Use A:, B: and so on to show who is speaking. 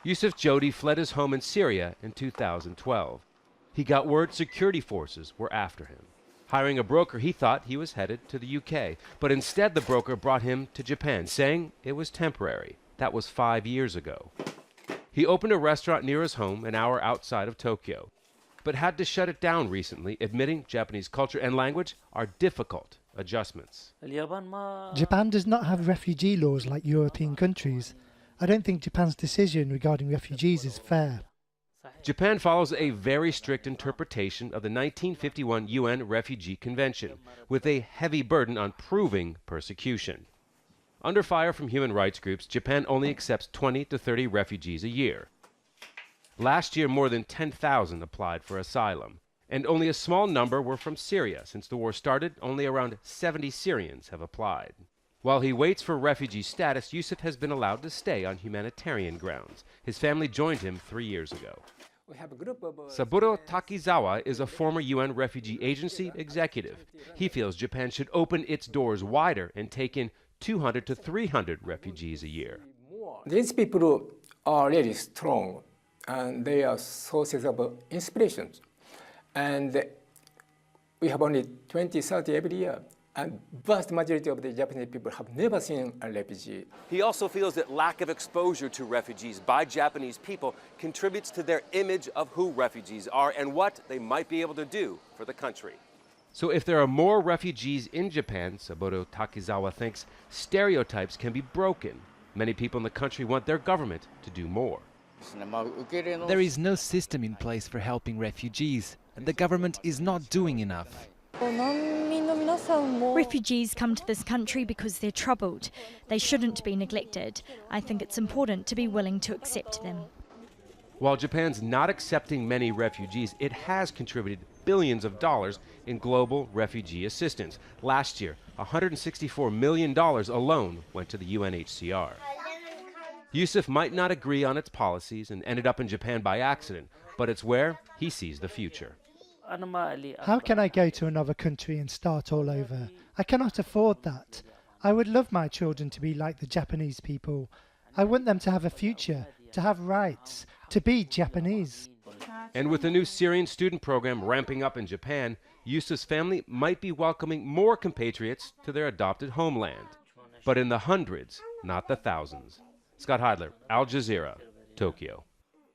A: Yusuf Jodi fled his home in Syria in 2012. He got word security forces were after him. Hiring a broker, he thought he was headed to the UK, but instead the broker brought him to Japan, saying it was temporary. That was 5 years ago. He opened a restaurant near his home, an hour outside of Tokyo, but had to shut it down recently, admitting Japanese culture and language are difficult adjustments.
B: Japan does not have refugee laws like European countries. I don't think Japan's decision regarding refugees is fair.
A: Japan follows a very strict interpretation of the 1951 UN Refugee Convention, with a heavy burden on proving persecution. Under fire from human rights groups, Japan only accepts 20 to 30 refugees a year. Last year, more than 10,000 applied for asylum, and only a small number were from Syria. Since the war started, only around 70 Syrians have applied. While he waits for refugee status, Yusuf has been allowed to stay on humanitarian grounds. His family joined him 3 years ago. Saburo Takizawa is a former UN Refugee Agency executive. He feels Japan should open its doors wider and take in 200 to 300 refugees a year.
C: These people are really strong, and they are sources of inspiration. And we have only 20, 30 every year. And vast majority of the Japanese people have never seen a refugee.
D: He also feels that lack of exposure to refugees by Japanese people contributes to their image of who refugees are and what they might be able to do for the country.
A: So if there are more refugees in Japan, Saburo Takizawa thinks, stereotypes can be broken. Many people in the country want their government to do more.
E: There is no system in place for helping refugees, and the government is not doing enough.
F: Refugees come to this country because they're troubled. They shouldn't be neglected. I think it's important to be willing to accept them.
A: While Japan's not accepting many refugees, it has contributed billions of dollars in global refugee assistance. Last year, $164 million alone went to the UNHCR. Yusuf might not agree on its policies and ended up in Japan by accident, but it's where he sees the future.
B: How can I go to another country and start all over? I cannot afford that. I would love my children to be like the Japanese people. I want them to have a future, to have rights, to be Japanese.
A: And with the new Syrian student program ramping up in Japan, Yusuf's family might be welcoming more compatriots to their adopted homeland. But in the hundreds, not the thousands. Scott Heidler, Al Jazeera, Tokyo.